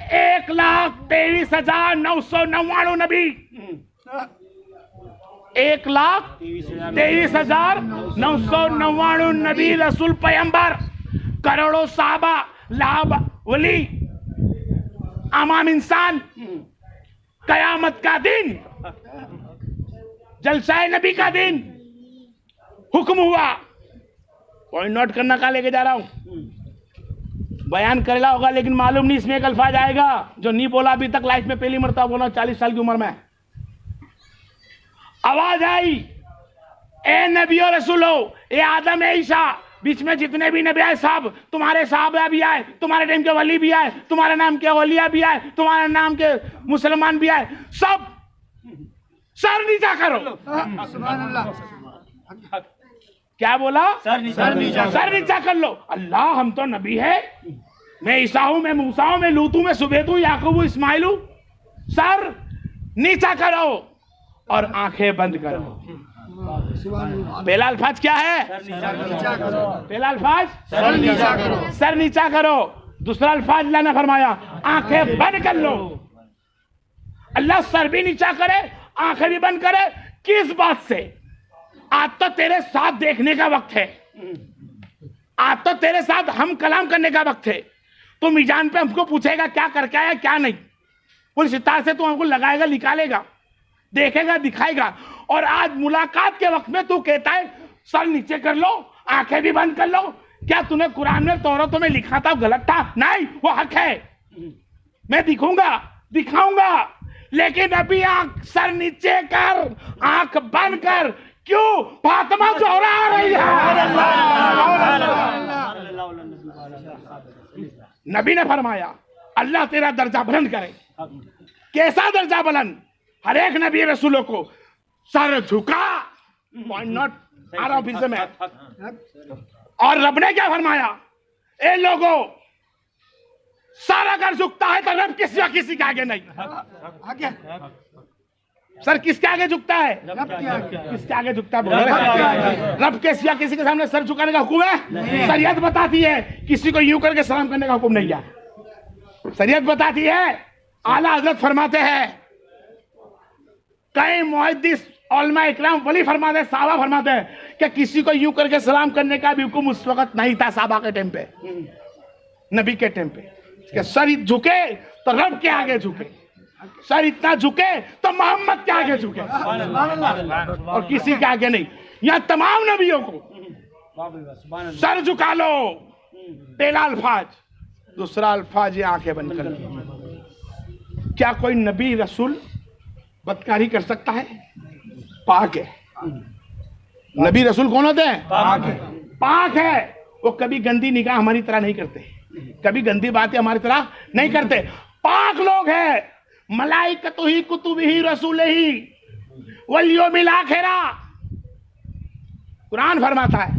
1,23,999 نبی، 1,23,999 نبی رسول پیمبر، کروڑوں صحابہ، لاکھ ولی، عوام انسان، قیامت کا دن، جلسہ نبی کا دن حکم ہوا. پوائنٹ نوٹ کرنا کہاں لے کے جا رہا ہوں؟ بیان کرلا ہوگا لیکن معلوم نہیں اس میں ایک الفاظ آئے گا جو نہیں بولا ابھی تک لائف میں، پہلی مرتبہ بولا 40 سال کی عمر میں. آواز آئی، اے نبی و رسولو، اے آدم، اے عیسیٰ، بیچ میں جتنے بھی نبی آئے صاحب، تمہارے صحابہ بھی آئے، تمہارے ٹائم کے ولی بھی آئے، تمہارے نام کے اولیاء بھی آئے، تمہارے نام کے مسلمان بھی آئے، سب سر نیچا کرو. سبحان اللہ. کیا بولا؟ سر نیچا کر لو. اللہ ہم تو نبی ہے، میں عیسیٰ ہوں، میں موسیٰ ہوں، میں لوط ہوں، میں سبیت ہوں، یعقوب ہوں، اسماعیل ہوں. سر نیچا کرو اور آنکھیں بند کرو. پہلا الفاظ کیا ہے؟ پہلا الفاظ سر نیچا کرو. دوسرا الفاظ اللہ نے فرمایا آنکھیں بند کر لو. اللہ سر بھی نیچا کرے، آنکھیں بھی بند کرے. کس بات سے؟ آج تو تیرے ساتھ دیکھنے کا وقت ہے، آج تو تیرے ساتھ ہم کلام کرنے کا وقت ہے. تو میزان پہ ہم کو پوچھے گا کیا کر کے آیا کیا نہیں. پولیس ستار سے تو ہم کو لگائے گا، نکالے گا، دیکھے گا، دکھائے گا. اور آج ملاقات کے وقت میں تو کہتا ہے سر نیچے کر لو، آنکھیں بھی بند کر لو. کیا تُو نے قرآن میں تورات میں لکھا تھا غلط تھا؟ نہیں، وہ حق ہے. میں دکھوں گا، دکھاؤں گا، لیکن ابھی آنکھ سر نیچے کر، آنکھ بند کر. کیوں؟ فاطمہ زہرا آ رہی ہے. نبی نے فرمایا اللہ تیرا درجہ بلند کرے. کیسا درجہ بلند؟ ہر ایک نبی رسولوں کو سر جھکا. پوائنٹ نوٹ آ رہا ہوں پھر سے میں. اور رب نے کیا فرمایا؟ اے لوگوں، سر اگر جھکتا ہے تو رب کسی کے آگے نہیں. سر کس کے آگے جھکتا ہے؟ کس کے آگے جھکتا ہے؟ رب کسی کے سامنے سر جھکانے کا حکم ہے؟ شریعت بتاتی ہے کسی کو یوں کر کے سلام کرنے کا حکم نہیں ہے. شریعت بتاتی ہے، اعلیٰ حضرت فرماتے ہیں، کئی محدث علماء اکرام ولی فرماتے ہیں، صحابہ فرماتے ہیں کہ کسی کو یوں کر کے سلام کرنے کا بھی حکم اس وقت نہیں تھا صحابہ کے ٹائم پہ، نبی کے ٹائم پہ. کہ سر جھکے تو رب کے آگے جھکے، سر اتنا جھکے تو محمد کے آگے جھکے، اور کسی کے آگے نہیں. یہاں تمام نبیوں کو سر جھکا لو. پہلا الفاظ. دوسرا الفاظ یہ آنکھیں بند کر لو. کیا کوئی نبی رسول بدکاری کر سکتا ہے؟ پاک ہے. نبی رسول کون ہوتے ہیں؟ پاک ہے. وہ کبھی گندی نگاہ ہماری طرح نہیں کرتے، کبھی گندی باتیں ہماری طرح نہیں کرتے. پاک لوگ ہیں. ملائکتہ ہی کتب ہی رسول ہی والیوم الاخرہ. قرآن فرماتا ہے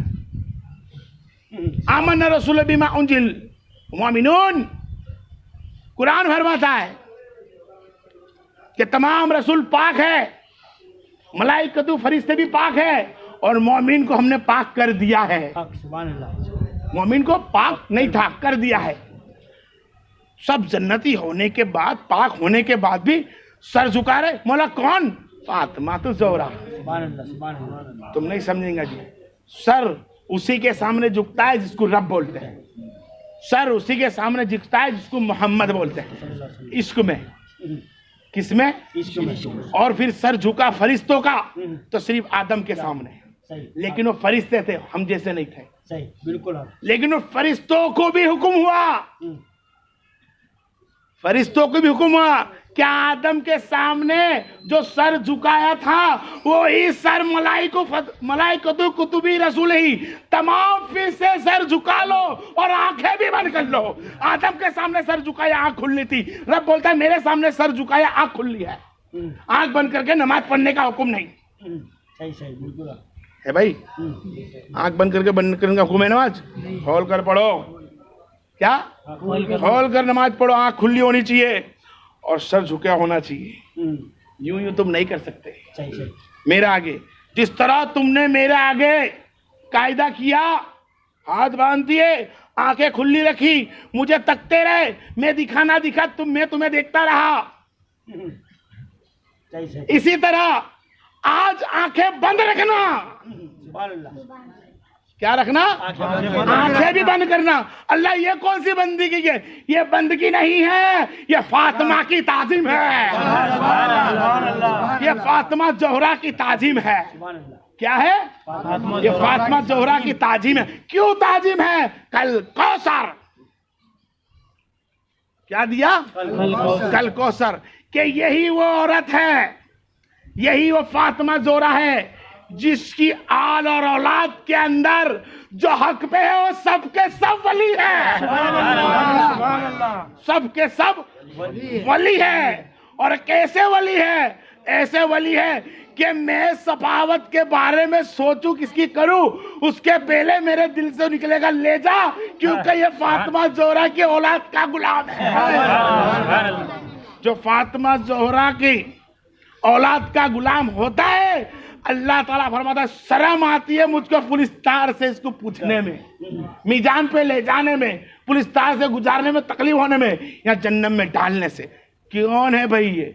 آمن رسول بما انزل مومنون. قرآن فرماتا ہے کہ تمام رسول پاک ہے، ملائکتو فرشتے بھی پاک ہے، اور مومن کو ہم نے پاک کر دیا ہے. مومن کو پاک نہیں تھا، کر دیا ہے. سب جنتی ہونے کے بعد، پاک ہونے کے بعد بھی سر جھکا رہے. مولا کون؟ فاطمہ زہرا. تم نہیں سمجھیں گا جی. سر اسی کے سامنے جھکتا ہے جس کو رب بولتے ہیں، سر اسی کے سامنے جھکتا ہے جس کو محمد بولتے ہیں. عشق میں، کس میں؟ اور پھر سر جھکا فرشتوں کا تو صرف آدم کے سامنے، لیکن وہ فرشتے تھے، ہم جیسے نہیں تھے. لیکن وہ فرشتوں کو بھی حکم ہوا، فرشتوں کو بھی حکم ہوا کہ آدم کے سامنے جو سر جھکایا تھا وہی سر ملائکتو کتبی رسول ہی تمام پھر سے سر جھکا لو اور آنکھیں بھی بند کر لو. آدم کے سامنے سر جھکایا آنکھ کھلنی تھی، رب بولتا ہے میرے سامنے سر جھکایا آنکھ کھلنی ہے. آنکھ بند کر کے نماز پڑھنے کا حکم نہیں ہے بھائی. آنکھ بند کر کے بند کرنے کا حکم ہے نماز؟ کھول کر پڑھو. کیا؟ کھول کر نماز پڑھو. آنکھ کھلی ہونی چاہیے اور سر جھکا ہونا چاہیے. یوں تم نہیں کر سکتے میرے آگے. جس طرح تم نے میرے آگے قاعدہ کیا، ہاتھ باندھ دیے، آنکھیں کھلی رکھی, مجھے تکتے رہے, میں دکھا نہ دکھا میں تمہیں دیکھتا رہا. اسی طرح آج آنکھیں بند رکھنا. کیا رکھنا؟ آنکھیں بھی بند کرنا. اللہ یہ کون سی بندگی ہے؟ یہ بندگی نہیں ہے, یہ فاطمہ کی تعظیم ہے. یہ فاطمہ زہرا کی تعظیم ہے. کیا ہے؟ یہ فاطمہ زہرا کی تعظیم ہے. کیوں تعظیم ہے؟ کل کوثر. کیا دیا؟ کل کوثر. کہ یہی وہ عورت ہے, یہی وہ فاطمہ زہرا ہے جس کی آل اور اولاد کے اندر جو حق پہ ہے وہ سب کے سب ولی ہے. سب کے سب ولی ہے. اور کیسے ولی ہے؟ ایسے ولی ہے کہ میں صفاوت کے بارے میں سوچوں کس کی کروں, اس کے پہلے میرے دل سے نکلے گا لے جا, کیونکہ یہ فاطمہ زہرا کی اولاد کا غلام ہے. جو فاطمہ زہرا کی اولاد کا غلام ہوتا ہے, اللہ تعالیٰ فرماتا ہے شرم آتی ہے مجھ کو پولیس تار سے اس کو پوچھنے میں, میدان پہ لے جانے میں, پولیس تار سے گزارنے میں, تکلیف ہونے میں, یا جہنم میں ڈالنے سے. کون ہے بھائی یہ؟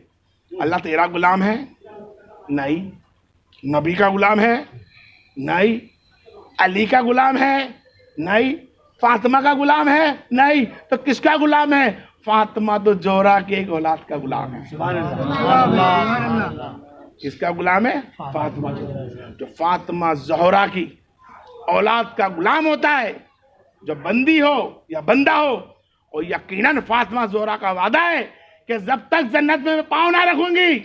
اللہ تیرا غلام ہے؟ نہیں. نبی کا غلام ہے؟ نہیں. علی کا غلام ہے؟ نہیں. فاطمہ کا غلام ہے؟ نہیں. تو کس کا غلام ہے؟ فاطمہ تو زہرا کی ایک اولاد کا غلام ہے. کس کا غلام ہے؟ فاطمہ. جو فاطمہ زہرا کی اولاد کا غلام ہوتا ہے, جو بندی ہو یا بندہ ہو, اور یقیناً فاطمہ زہرا کا وعدہ ہے کہ جب تک جنت میں پاؤں نہ رکھوں گی,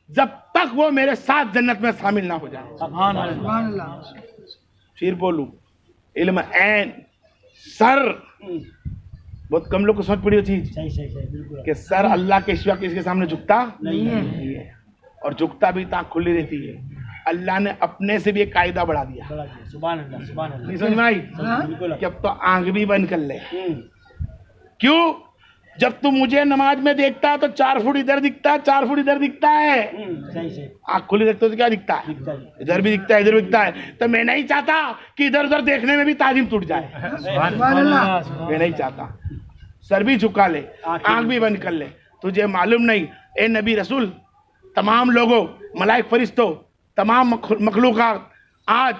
جب تک وہ میرے ساتھ جنت میں شامل نہ ہو جائے. سبحان اللہ. پھر بولوں, علم عین سر, بہت کم لوگ کو سمجھ پڑی ہو چیز کہ سر اللہ کے سوا کسی کے سامنے جھکتا نہیں ہے, اور جھکتا بھی تاں کھلی رہتی ہے. اللہ نے اپنے سے بھی ایک قاعدہ بڑھا دیا. سبحان اللہ, سبحان اللہ. نہیں سمجھ میں آئی؟ کہ اب تو آنکھ بھی بند کر لے. کیوں؟ جب تو مجھے نماز میں دیکھتا ہے تو 4 فٹ ادھر دکھتا ہے, 4 فٹ ادھر دکھتا ہے. آنکھ کھلی دیکھتے تو کیا دکھتا ہے؟ ادھر بھی دکھتا ہے, ادھر بھی دکھتا ہے. تو میں نہیں چاہتا کہ ادھر ادھر دیکھنے میں بھی تعظیم ٹوٹ جائے. میں نہیں چاہتا. سر بھی جھکا لے, آنکھ بھی بند کر لے. تجھے معلوم نہیں اے نبی رسول, تمام لوگوں, ملائک فرشتوں, تمام مخلوقات آج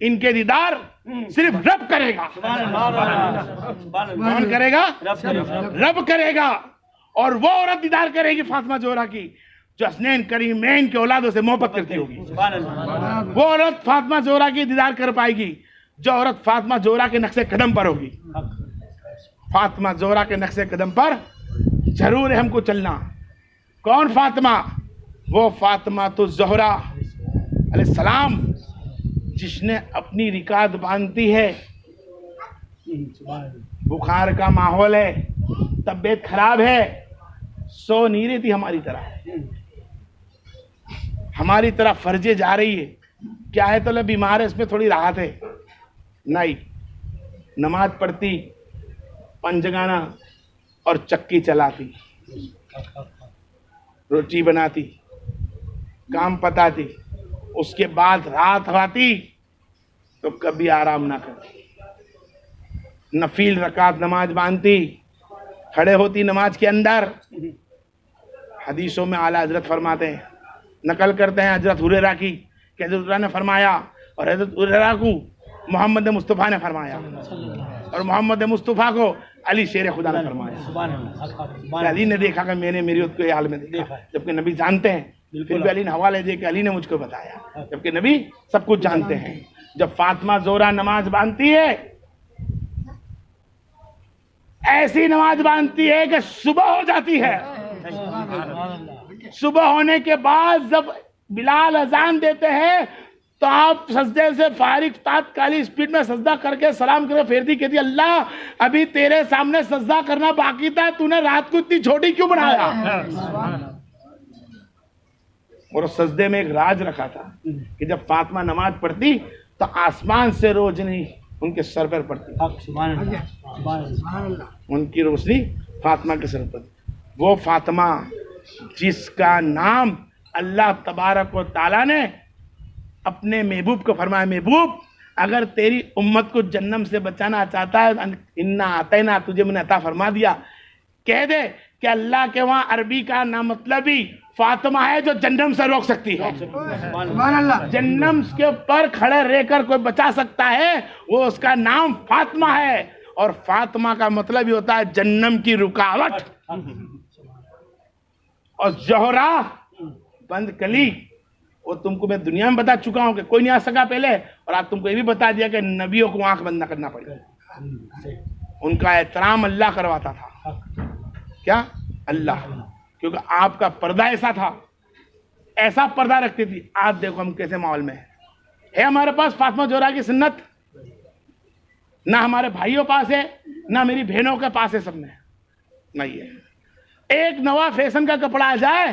ان کے دیدار صرف رب کرے گا. کون کرے گا؟ رب کرے گا. اور وہ عورت دیدار کرے گی فاطمہ زہرا کی جو حسنین کریمین کے اولادوں سے محبت کرتی ہوگی. وہ عورت فاطمہ زہرا کی دیدار کر پائے گی جو عورت فاطمہ زہرا کے نقش قدم پر ہوگی. فاطمہ زہرا کے نقش قدم پر ضرور ہے ہم کو چلنا. کون فاطمہ؟ وہ فاطمہ تو زہرا علیہ السلام جس نے اپنی رکعت باندھتی ہے. بخار کا ماحول ہے, طبیعت خراب ہے, سو نہیں رہتی ہماری طرح. ہماری طرح فرجے جا رہی ہے, کیا ہے تو بیمار ہے, اس میں تھوڑی راحت ہے. نہیں, نماز پڑھتی, پنجگانا اور چکی چلاتی, روٹی بناتی, کام پتاتی, اس کے بعد رات آتی تو کبھی آرام نہ کرتی. نفیل رکعت نماز باندھتی, کھڑے ہوتی نماز کے اندر. حدیثوں میں اعلیٰ حضرت فرماتے ہیں, نقل کرتے ہیں حضرت ہریرہ کی کہ حضرت ہریرہ نے فرمایا, اور حضرت ہریرہ کو محمد مصطفیٰ نے فرمایا, اور محمد مصطفیٰ کو علی شیر خدا نے فرمایا. علی نے دیکھا کہ میں نے میری کو یہ حال میں دیکھا, جبکہ نبی جانتے ہیں. پھر بھی علی نے حوالے دے کہ علی نے مجھ کو بتایا, جبکہ نبی سب کچھ جانتے ہیں. جب فاطمہ زہرا نماز باندھتی ہے, ایسی نماز باندھتی ہے کہ صبح ہو جاتی ہے. صبح ہونے کے بعد جب بلال اذان دیتے ہیں تو آپ سجدے سے فارغ تاتکالی اسپیڈ میں سجدہ کر کے سلام کرے پھیرتی, کہتی اللہ ابھی تیرے سامنے سجدہ کرنا باقی تھا, تو نے رات کو اتنی چھوٹی کیوں بنایا؟ اور اس سجدے میں ایک راز رکھا تھا کہ جب فاطمہ نماز پڑھتی تو آسمان سے روشنی ان کے سر پر پڑتی. ان کی روشنی فاطمہ کے سر پر. وہ فاطمہ جس کا نام اللہ تبارک و تعالیٰ نے اپنے محبوب کو فرمایا, محبوب اگر تیری امت کو جہنم سے بچانا چاہتا ہے انا اعطینا تجھے میں نے عطا فرما دیا، کہہ دے کہ اللہ کے وہاں عربی کا نامطلبی فاطمہ ہے جو جہنم سے روک سکتی ہے. سبحان اللہ. جہنم کے اوپر کھڑے رہ کر کوئی بچا سکتا ہے، وہ اس کا نام فاطمہ ہے، اور فاطمہ کا مطلب ہی ہوتا ہے جہنم کی رکاوٹ. اور زہرا بند کلی، وہ تم کو میں دنیا میں بتا چکا ہوں کہ کوئی نہیں آ سکا پہلے، اور آج تم کو یہ بھی بتا دیا کہ نبیوں کو آنکھ بند نہ کرنا پڑے. ان کا احترام اللہ کرواتا تھا. کیا؟ اللہ. کیونکہ آپ کا پردہ ایسا تھا، ایسا پردہ رکھتی تھی. آج دیکھو ہم کیسے ماحول میں ہے ہمارے پاس فاطمہ زہرا کی سنت نہ ہمارے بھائیوں پاس ہے، نہ میری بہنوں کے پاس ہے، سب میں نہیں ہے. ایک نوا فیشن کا کپڑا آ جائے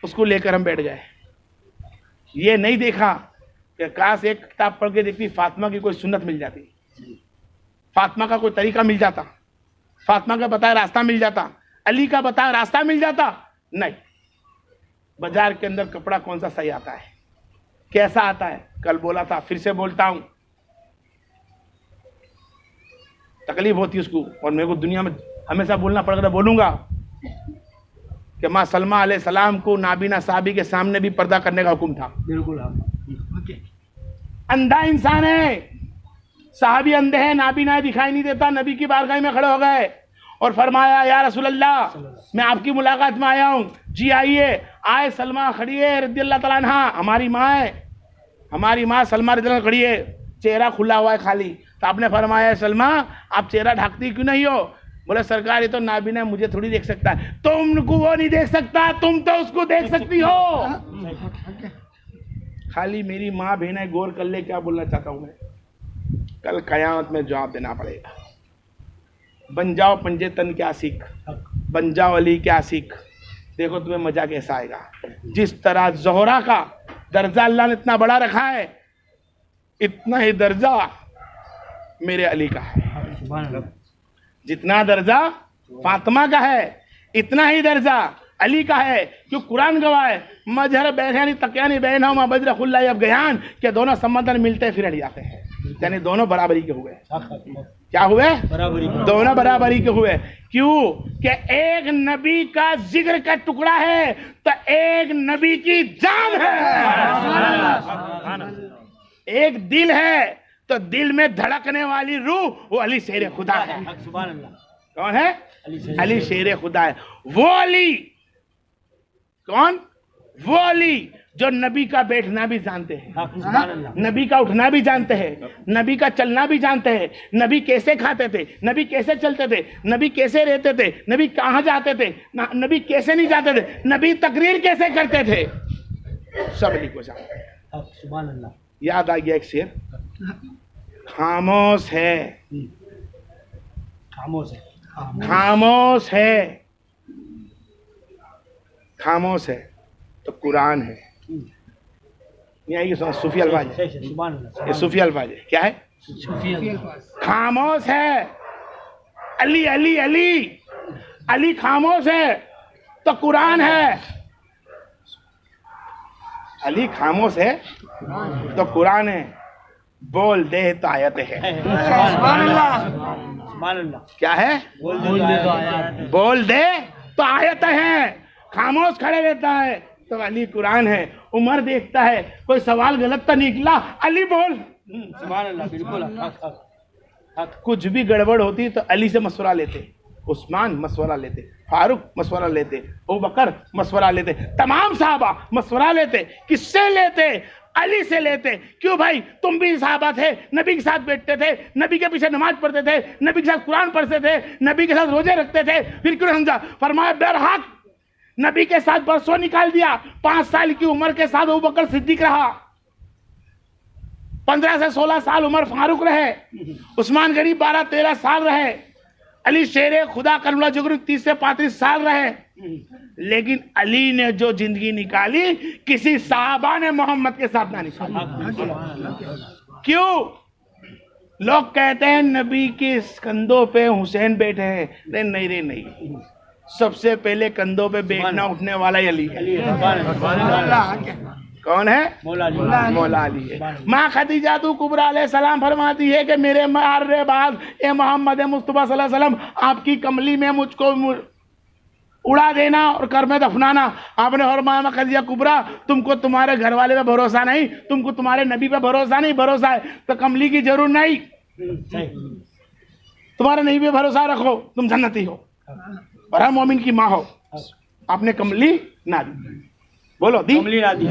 اس کو لے کر ہم بیٹھ گئے. یہ نہیں دیکھا کہ کاش ایک کتاب پڑھ کے دیکھتی فاطمہ کی کوئی سنت مل جاتی، فاطمہ کا کوئی طریقہ مل جاتا، فاطمہ کا بتایا راستہ مل جاتا، علی کا بتایا راستہ مل جاتا. نہیں. بازار کے اندر کپڑا کون سا صحیح آتا ہے، کیسا آتا ہے؟ کل بولا تھا، پھر سے بولتا ہوں، تکلیف ہوتی ہے اس کو، اور میرے کو دنیا میں ہمیشہ بولنا پڑ گا، بولوں گا کہ ماں سلمہ علیہ السلام کو نابینا صحابی کے سامنے بھی پردہ کرنے کا حکم تھا. بالکل. اندھا انسان ہے، صحابی اندھے ہیں، نابینا ہے، دکھائی نہیں دیتا. نبی کی بارگاہ میں کھڑے ہو گئے اور فرمایا یا رسول اللہ میں آپ کی ملاقات میں آیا ہوں. جی آئیے. آئے. سلمہ کھڑی ہے رضی اللہ تعالیٰ عنہ، ہماری ماں ہے، ہماری ماں سلمہ رضی اللہ عنہ کھڑی ہے، چہرہ کھلا ہوا ہے خالی. تو آپ نے فرمایا سلمہ آپ چہرہ ڈھانکتی کیوں نہیں ہو؟ بولے سرکار یہ تو نابینا ہے، مجھے تھوڑی دیکھ سکتا ہے. تم کو وہ نہیں دیکھ سکتا، تم تو اس کو دیکھ سکتی ہو. خالی میری ماں بہن ہے، غور کر لے کیا بولنا چاہتا ہوں میں. کل قیامت میں جواب دینا پڑے گا. بن جاؤ پنجے تن کیا سیکھ، بن جاؤ علی کیا سیکھ. دیکھو تمہیں مزہ کیسا آئے گا. جس طرح زہرا کا درجہ اللہ نے اتنا بڑا رکھا ہے، اتنا ہی درجہ میرے علی کا ہے. جتنا درجہ فاطمہ کا ہے اتنا ہی درجہ علی کا ہے. کیوں؟ قرآن گواہ ہے، مجہر بیرانی تقیانی بینہما بدر خلائی اب گیان، کہ دونوں سمندر ملتے پھر علی آتے ہیں. یعنی دونوں برابری کے ہوئے. کیا ہوئے؟ دونوں برابری کے ہوئے. کیوں؟ کہ ایک نبی کا ذکر کا ٹکڑا ہے تو ایک نبی کی جان ہے. ایک دل ہے تو دل میں دھڑکنے والی روح وہ علی شیر خدا ہے. کون ہے؟ علی شیر خدا ہے. وہ علی کون؟ وہ علی جو نبی کا بیٹھنا بھی جانتے ہیں، نبی کا اٹھنا بھی جانتے ہیں، نبی کا چلنا بھی جانتے ہیں، نبی کیسے کھاتے تھے، نبی کیسے چلتے تھے، نبی کیسے رہتے تھے، نبی کہاں جاتے تھے، نبی کیسے نہیں جاتے تھے، نبی تقریر کیسے کرتے تھے، سب علی کو جانتے ہیں. سبحان اللہ. یاد آ گیا ایک شعر، خاموش ہے، خاموش ہے. خاموش ہے، خاموش ہے تو قرآن ہے. یہ صوفی الفاظ ہے، سبحان اللہ. یہ صوفی الفاظ ہے. کیا ہے؟ خاموش ہے. علی علی علی علی خاموش ہے تو قرآن ہے. علی خاموش ہے تو قرآن ہے. بول دے تو آیت ہے. سبحان اللہ. سبحان اللہ. کیا ہے؟ بول دے تو آیت ہے. خاموش کھڑے رہتا ہے تو علی قرآن ہے. عمر دیکھتا ہے کوئی سوال غلط تو نکلا، علی بول. سبحان اللہ. بالکل. کچھ بھی گڑبڑ ہوتی تو علی سے مشورہ لیتے. عثمان مشورہ لیتے، فاروق مشورہ لیتے، ابوبکر مشورہ لیتے، تمام صحابہ مشورہ لیتے. کس سے لیتے؟ علی سے لیتے. کیوں بھائی؟ تم بھی صحابہ تھے، نبی کے ساتھ بیٹھتے تھے، نبی کے پیچھے نماز پڑھتے تھے، نبی کے ساتھ قرآن پڑھتے تھے، نبی کے ساتھ روزے رکھتے تھے، پھر کیوں سمجھا؟ فرمایا برحق نبی کے ساتھ برسوں نکال دیا. 5 سال کی عمر کے ساتھ ابوبکر صدیق رہا، 15 سے 16 سال عمر فاروق رہے، عثمان غنی 12-13 سال رہے، علی شیر خدا کرم اللہ جگرو 30 سے 35 سال رہے. لیکن علی نے جو زندگی نکالی کسی صحابہ نے محمد کے ساتھ نہ نکالی. کیوں؟ لوگ کہتے ہیں نبی کے کندھوں پہ حسین بیٹھے ہیں. نہیں رے نہیں، سب سے پہلے کندھوں پہ بیٹھنا اٹھنے والا ہی علی ہے. کون ہے؟ مولا علی مولا علی ہے۔ ماں خدیجہ کبریٰ علیہ السلام فرماتی ہے کہ میرے مارے بعد اے محمد مصطفیٰ صلی اللہ علیہ وسلم آپ کی کملی میں مجھ کو اڑا دینا اور کر میں دفنانا۔ آپ نے فرمایا خدیجہ کبریٰ تم کو تمہارے گھر والے پہ بھروسہ نہیں، تم کو تمہارے نبی پہ بھروسہ نہیں، بھروسہ ہے تو کملی کی ضرور نہیں، تمہارے نبی پہ بھروسہ رکھو، تم جنتی ہو اور ہم مومن کی ماں ہو۔ آپ نے کملی نہ دی، بولو دی؟ کملی نہ دی،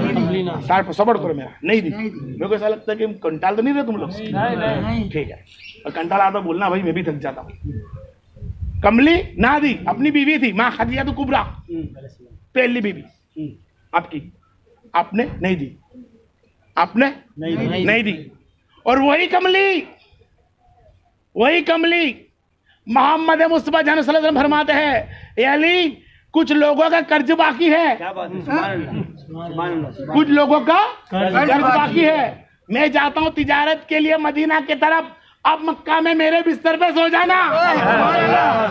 ساٹھ پر صبر کرو، میرا نہیں دی۔ میرے کو ایسا لگتا ہے کہ کنٹال تو نہیں رہے تم لوگ، ٹھیک ہے، اور کنٹال آتا بولنا بھائی میں بھی تھک جاتا ہوں۔ کملی نہ دی، اپنی بیوی تھی ماں خدیجہ کبریٰ، پہلی بیوی آپ کی، آپ نے نہیں دی، آپ نے نہیں دی۔ اور وہی کملی محمد مصطفیٰ صلی اللہ علیہ وسلم فرماتے ہیں اے علی کچھ لوگوں کا قرض باقی ہے، کچھ لوگوں کا قرض باقی ہے، میں جاتا ہوں تجارت کے لیے مدینہ کی طرف، اب مکہ میں میرے بستر پہ سو جانا،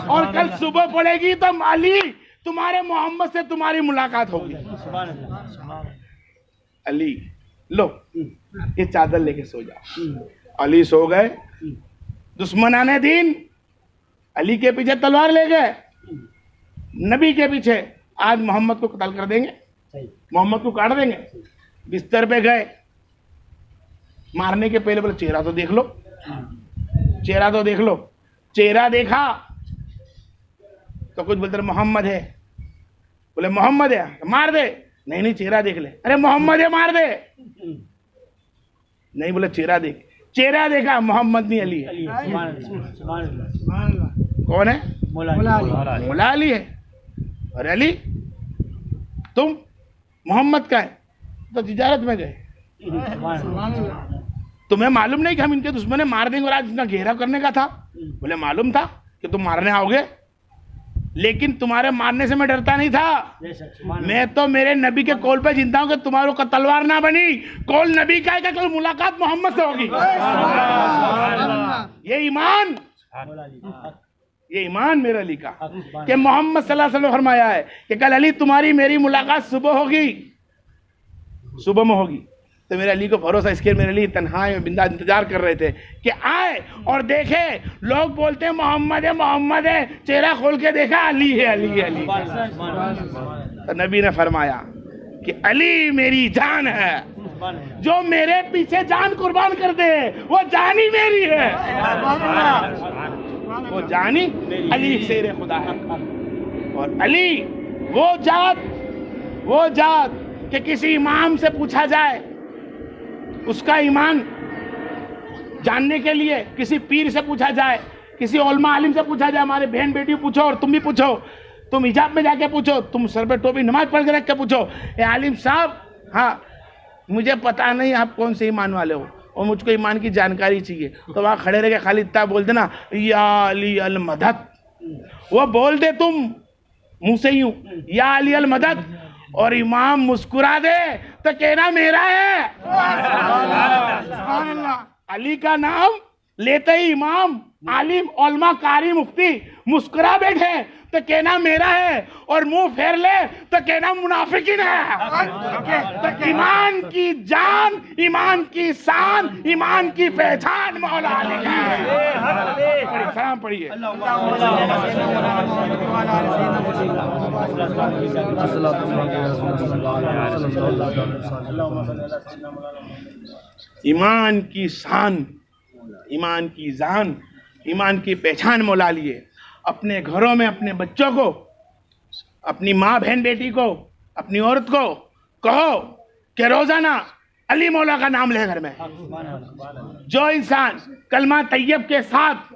اور کل صبح پڑے گی تو علی تمہارے محمد سے تمہاری ملاقات ہوگی۔ علی لو یہ چادر لے کے سو جاؤ۔ علی سو گئے، دشمنان دین علی کے پیچھے تلوار لے گئے، نبی کے پیچھے آج محمد کو قتل کر دیں گے، محمد کو کاٹ دیں گے۔ بستر پہ گئے، مارنے کے پہلے بولے چہرہ تو دیکھ لو، چہرہ تو دیکھ لو، چہرہ دیکھا تو کچھ بولتے محمد ہے، بولے محمد ہے مار دے، نہیں چہرہ دیکھ لے، ارے محمد ہے مار دے، نہیں بولے چہرہ دیکھ، چہرہ دیکھا محمد نہیں علی ہے۔ کون ہے؟ مولا علی ہے۔ اور علی تم محمد کا ہے تو تجارت میں گئے، تمہیں معلوم نہیں کہ ہم ان کے دشمن مار دیں گے اور آج ان کا گھیراؤ کرنے کا تھا؟ بولے معلوم تھا کہ تم مارنے آؤ گے، لیکن تمہارے مارنے سے میں ڈرتا نہیں تھا، میں تو میرے نبی کے قول پہ جنتا ہوں کہ تمہاروں کا تلوار نہ بنی، قول نبی کا ہے کہ کل ملاقات محمد سے ہوگی۔ یہ ایمان میرے علی کا کہ محمد صلی اللہ علیہ وسلم نے فرمایا ہے کہ کل علی تمہاری میری ملاقات صبح ہوگی، صبح میں ہوگی۔ تو میرے علی کو بھروسہ، اس کے میرے علی تنہائی میں بندہ انتظار کر رہے تھے کہ آئے اور دیکھے، لوگ بولتے ہیں محمد ہے محمد ہے، چہرہ کھول کے دیکھا علی ہے علی ہے علی ہے۔ تو نبی نے فرمایا کہ علی میری جان ہے، جو میرے پیچھے جان قربان کر دے وہ جان ہی میری ہے، وہ جان ہی علی شیر خدا ہے۔ اور علی وہ ذات کہ کسی امام سے پوچھا جائے اس کا ایمان جاننے کے لیے، کسی پیر سے پوچھا جائے، کسی علماء عالم سے پوچھا جائے، ہمارے بہن بیٹی پوچھو اور تم بھی پوچھو، تم حجاب میں جا کے پوچھو، تم سر پہ ٹوپی نماز پڑھ کے رکھ کے پوچھو، اے عالم صاحب ہاں مجھے پتا نہیں آپ کون سے ایمان والے ہو اور مجھ کو ایمان کی جانکاری چاہیے، تو وہاں کھڑے رہ کے خالی اتنا بول دینا یا علی المدد، وہ بول دے تم منہ سے یوں یا علی المدد، اور امام مسکرا دے تو کہنا میرا ہے۔ علی کا نام لیتے ہی امام عالم علماء قاری مفتی مسکرا بیٹھے تو کہنا میرا ہے، اور منہ پھیر لے تو کہنا منافقین ہے۔ تو ایمان کی جان، ایمان کی شان، ایمان کی پہچان مولا علی ہے۔ سلام پڑھیے۔ ایمان کی شان، ایمان کی جان، ایمان کی پہچان مولا علی ہے۔ اپنے گھروں میں اپنے بچوں کو، اپنی ماں بہن بیٹی کو، اپنی عورت کو کہو کہ روزانہ علی مولا کا نام لے گھر میں۔ جو انسان کلمہ طیب کے ساتھ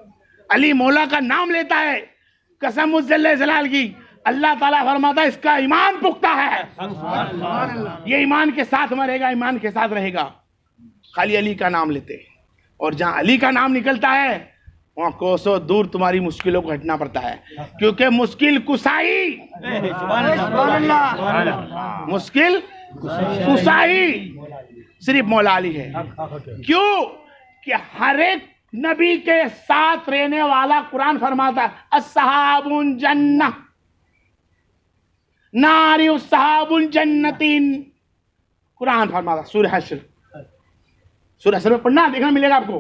علی مولا کا نام لیتا ہے، قسم اس جل جلال کی، اللہ تعالیٰ فرماتا ہے اس کا ایمان پختہ ہے، یہ ایمان کے ساتھ مرے گا، ایمان کے ساتھ رہے گا۔ خالی علی کا نام لیتے، اور جہاں علی کا نام نکلتا ہے وہاں کوسوں دور تمہاری مشکلوں کو ہٹنا پڑتا ہے، کیونکہ مشکل کسائی، مشکل کسائی صرف مولا علی ہے۔ کیوں کہ ہر ایک نبی کے ساتھ رہنے والا قرآن فرماتا ہے اصحاب، ناری اصحاب جنتین، قرآن فرماتا سورہ حشر میں پڑھنا دیکھنا ملے گا آپ کو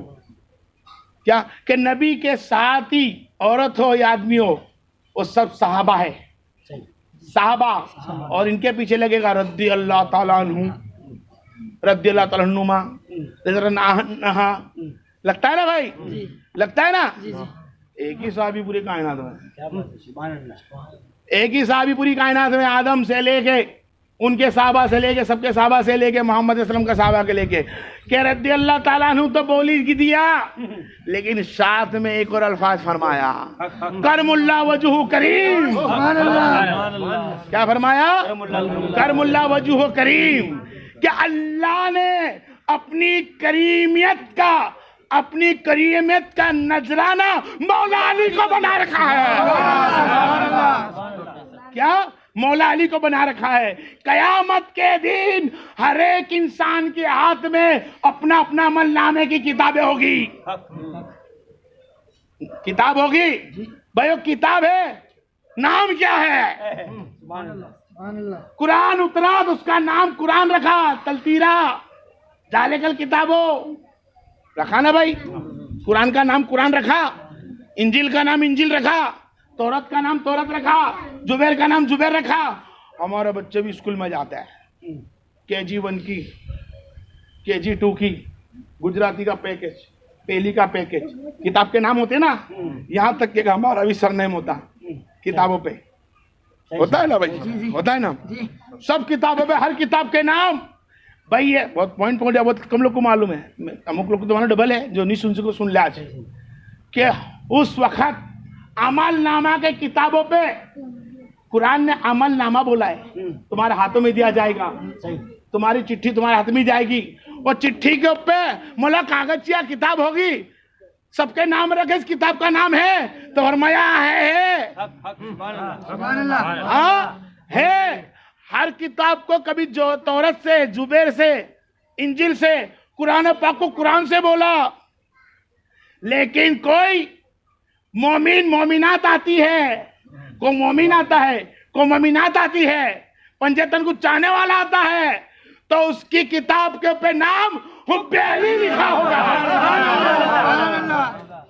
کیا کہ نبی کے ساتھی عورت ہو یا آدمی ہو وہ سب صحابہ ہے، صحابہ، اور ان کے پیچھے لگے گا رضی اللہ تعالیٰ عنہ، رضی اللہ تعالیٰ عنہما، لگتا ہے نا بھائی، لگتا ہے نا؟ ایک ہی صحابی پوری کائنات میں، ایک ہی صحابی پوری کائنات میں، آدم سے لے کے ان کے صحابہ سے لے کے سب کے صحابہ سے لے کے محمد صلی اللہ علیہ وسلم کا صحابہ کے لے کے کہ رضی اللہ تعالیٰ عنہ تو بولی کی دیا، لیکن ساتھ میں ایک اور الفاظ فرمایا کرم اللہ وجہ کریم، کیا فرمایا؟ کرم اللہ وجہ کریم، کہ اللہ نے اپنی کریمیت کا نذرانہ مولا علی کو بنا رکھا ہے، کیا؟ مولا علی کو بنا رکھا ہے۔ قیامت کے دن ہر ایک انسان کے ہاتھ میں اپنا اپنا عمل نامے کی کتابیں ہوگی، کتاب ہوگی بھائی، وہ کتاب ہے، نام کیا ہے؟ قرآن اترا تو اس کا نام قرآن رکھا، تلتیرا ذالکل کتابو رکھا نا بھائی، قرآن کا نام قرآن رکھا، انجیل کا نام انجیل رکھا، تورات کا نام تورات رکھا، زبیر کا نام زبیر رکھا۔ ہمارا بچے بھی اسکول میں جاتا ہے، KG1 کی، KG2 کی، گجراتی کا پیکج، پہلی کا پیکج، کتاب کے نام ہوتے نا، یہاں تک کہ ہمارا بھی سر نیم ہوتا کتابوں پہ، ہوتا ہے نا بھائی، ہوتا ہے نا، سب کتابوں پہ ہر کتاب کے نام۔ بھائی یہ بہت پوائنٹ ہے، بہت کم لوگ کو معلوم ہے، امک لوگ تو ڈبل ہے جو نہیں سن سکو سن لے آج، کہ اس وقت عمل نامہ کے کتابوں پہ قرآن نے عمل نامہ بولا ہے، تمہارے ہاتھوں میں دیا جائے گا، تمہاری چٹھی تمہارے ہاتھ میں جائے گی، اور چٹھی کے اوپر مولا کاغذ یا کتاب ہوگی، سب کے نام رکھے، اس کتاب کا نام ہے تو فرمایا ہے ہر کتاب کو کبھی جو تورات سے، زبیر سے، انجیل سے، قرآن پاک کو قرآن سے بولا، لیکن کوئی مومن مومنات آتی ہے، کوئی مومن آتا ہے، کوئی مومنات آتی ہے، پنجتن کو چاہنے والا آتا ہے تو اس کی کتاب کے اوپر نام حب علی لکھا ہوگا،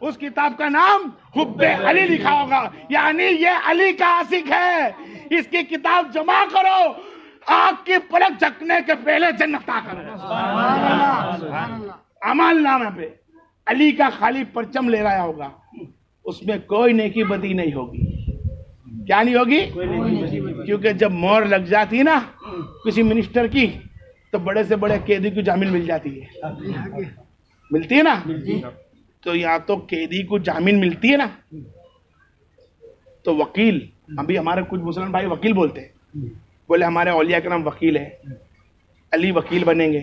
اس کتاب کا نام حب علی لکھا ہوگا، یعنی یہ علی کا عاشق ہے، اس کی کتاب جمع کرو، آنکھ کی پلک جھپکنے کے پہلے جنت عطا کرو۔ عمل نامہ پہ علی کا خالی پرچم لے رہا ہوگا، اس میں کوئی نیکی بدی نہیں ہوگی، کیا نہیں ہوگی؟ کیونکہ جب مہر لگ جاتی ہے نا کسی منسٹر کی تو بڑے سے بڑے قیدی کو جامن مل جاتی ہے، ملتی ہے نا، تو یا تو قیدی کو جامن ملتی ہے نا، تو وکیل، ابھی ہمارے کچھ مسلمان بھائی وکیل بولتے ہیں، بولے ہمارے اولیاء کرام وکیل ہے، علی وکیل بنیں گے،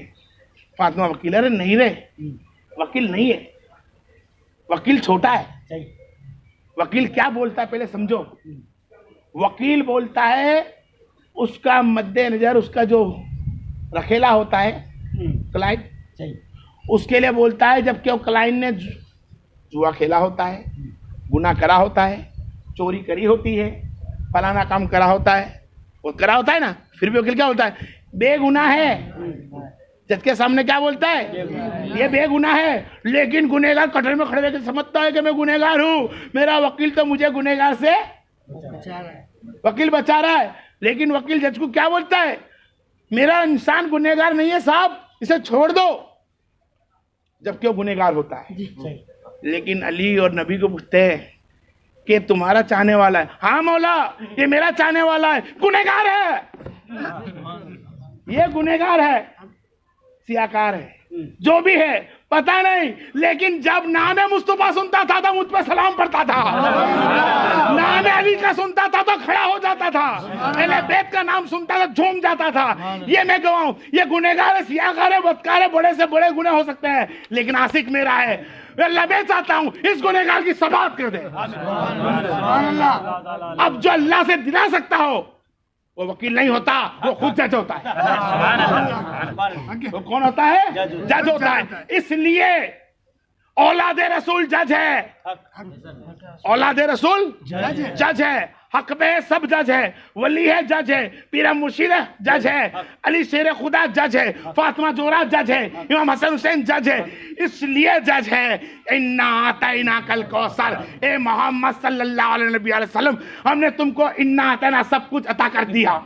فاطمہ وکیل ہے، ارے نہیں رہے، وکیل نہیں ہے، وکیل چھوٹا ہے۔ وکیل کیا بولتا ہے پہلے سمجھو، وکیل بولتا ہے اس کا مد نظر اس کا جو رکھیلا ہوتا ہے کلائنٹ، اس کے لیے بولتا ہے، جبکہ وہ کلائنٹ نے جوا کھیلا ہوتا ہے، گناہ کرا ہوتا ہے، چوری کری ہوتی ہے، فلانا کام کرا ہوتا ہے، وہ کرا ہوتا ہے نا، پھر بھی وکیل کیا بولتا ہے؟ بے گناہ ہے، جج کے سامنے کیا بولتا ہے؟ یہ بے گناہ ہے، لیکن گنہگار کٹر میں کھڑے کے سمجھتا ہے کہ میں گنہگار ہوں، میرا وکیل تو مجھے گنہگار سے وکیل بچا رہا ہے، لیکن وکیل جج کو کیا بولتا ہے؟ میرا انسان گنہگار نہیں ہے صاحب، اسے چھوڑ دو، جبکہ وہ گنہگار ہوتا ہے۔ لیکن علی اور نبی کو پوچھتے ہیں کہ تمہارا چاہنے والا ہے، ہاں مولا یہ میرا چاہنے والا ہے، گنہگار ہے، یہ گنہگار ہے، سیاکار ہے، جو بھی ہے پتہ نہیں، لیکن جب نام مصطفیٰ سنتا تھا تو مجھ پہ سلام پڑھتا تھا، نام علی کا سنتا تھا تو کھڑا ہو جاتا تھا، اہل بیت کا نام سنتا تھا جھوم جاتا تھا۔ یہ میں گواہ ہوں، یہ گنہگار ہے، سیاکار ہے، بدکار ہے، بڑے سے بڑے گناہ ہو سکتے ہیں، لیکن عاشق میرا ہے، اللہ میں چاہتا ہوں اس گنہگار کی سماعت کر دے۔ اب جو اللہ سے دلا سکتا ہو وہ وکیل نہیں ہوتا، وہ خود جج ہوتا ہے۔ وہ کون ہوتا ہے؟ جج ہوتا ہے۔ اس لیے اولاد رسول جج ہے، اولاد رسول جج ہے، حق میں سب جج ہے، ولی ہے جج ہے، پیر مرشد جج ہے، علی شیر خدا جج ہے، فاطمہ زہرا جج ہے، امام حسن حسین جج ہے، اس لیے جج ہے انا اعطیناک الکوثر، اے محمد صلی اللہ علیہ نبی علیہ وسلم، ہم نے تم کو انا اعطینا سب کچھ عطا کر دیا۔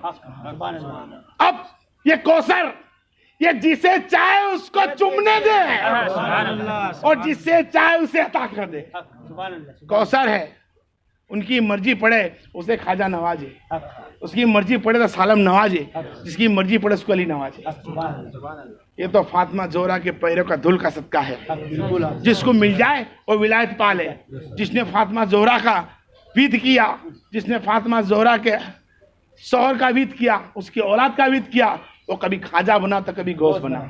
اب یہ کوثر یہ جسے چاہے اس کو چمنے دے اور جسے چاہے اسے عطا کر دے۔ کوثر ہے، ان کی مرضی پڑے اسے خواجہ نوازے، اس کی مرضی پڑے تو سالم نوازے، جس کی مرضی پڑے اس کو علی نوازے۔ یہ تو فاطمہ زہرا کے پیروں کا دھول کا صدقہ ہے، جس کو مل جائے وہ ولایت پا لے۔ جس نے فاطمہ زہرا کا وید کیا، جس نے فاطمہ زہرا کے شوہر کا وید کیا، اس کی اولاد کا وید کیا، وہ کبھی خواجہ بنا تو کبھی غوث بنا۔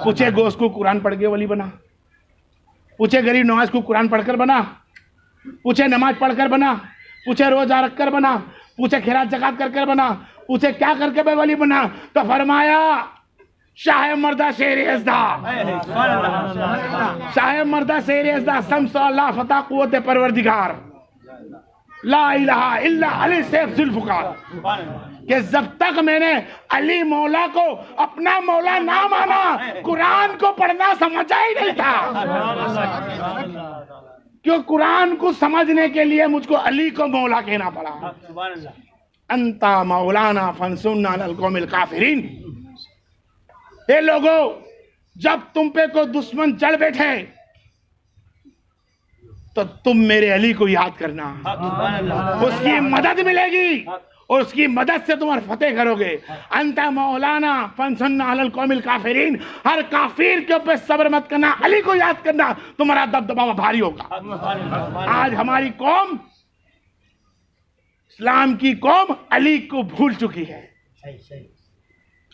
پوچھے غوث کو قرآن پڑھ کے ولی بنا، پوچھے غریب نواز کو قرآن پڑھ کر بنا، پوچھے نماز پڑھ کر بنا، پوچھے روزہ رکھ کر بنا، پوچھے خیرات زکات کر کر بنا، پوچھے کیا کر کے بے ولی بنا، تو فرمایا شاہ مردہ شیر ازدہ، شاہ مردہ شیر ازدہ، سمس اللہ فتح قوت پروردگار، لا الہ الا علی سیف ذوالفقار، کہ جب تک میں نے علی مولا کو اپنا مولا نہ مانا، قرآن کو پڑھنا سمجھا ہی نہیں تھا۔ کیوں قرآن کو سمجھنے کے لیے مجھ کو علی کو مولا کہنا پڑا۔ انتا مولانا فانصرنا علی القوم الکافرین۔ اے لوگوں، جب تم پہ کوئی دشمن چڑھ بیٹھے تو تم میرے علی کو یاد کرنا، اس کی مدد ملے گی اور اس کی مدد سے تمہارا فتح کرو گے۔ انت مولانا فانصرنا علی القوم الکافرین، ہر کافر کے اوپر صبر مت کرنا، علی کو یاد کرنا، تمہارا دبدبہ بھاری ہوگا۔ آج ہماری قوم، اسلام کی قوم علی کو بھول چکی ہے۔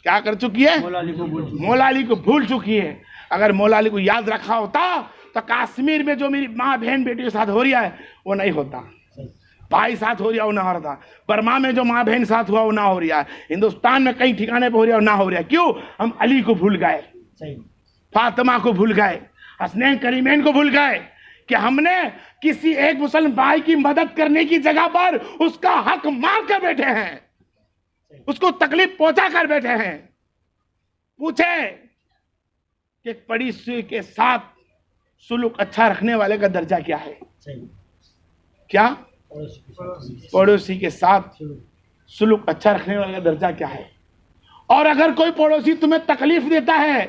کیا کر چکی ہے؟ مولا علی کو بھول چکی ہے۔ اگر مولا علی کو یاد رکھا ہوتا تو کشمیر میں جو میری ماں بہن بیٹی کے ساتھ ہو رہا ہے وہ نہیں ہوتا، بھائی ساتھ ہو رہا وہ نہ ہو رہا، برما میں جو ماں بہن ساتھ ہوا وہ نہ ہو رہا ہے، ہندوستان میں کئی ٹھکانے پہ ہو رہا وہ نہ ہو رہا ہے۔ کیوں؟ ہم علی کو بھول گئے، فاطمہ کو بھول گئے، حسنین کریمین کو بھول گئے، کہ ہم نے کسی ایک مسلم بھائی کی مدد کرنے کی جگہ پر اس کا حق مار کر بیٹھے ہیں، اس کو تکلیف پہنچا کر بیٹھے ہیں۔ پوچھے کہ پڑوسی کے ساتھ سلوک اچھا رکھنے والے کا درجہ کیا ہے؟ کیا؟ پڑوسی کے ساتھ سلوک اچھا رکھنے والے کا درجہ کیا ہے؟ اور اگر کوئی پڑوسی تمہیں تکلیف دیتا ہے،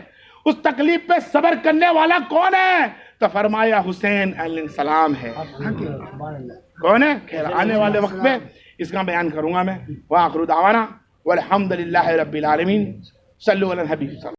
اس تکلیف پہ صبر کرنے والا کون ہے؟ تو فرمایا حسین علیہ السلام ہے۔ کون ہے؟ خیر آنے والے وقت میں اس کا بیان کروں گا میں۔ وآخر دعوانا والحمد للہ رب العالمین، صلو علی الحبیب۔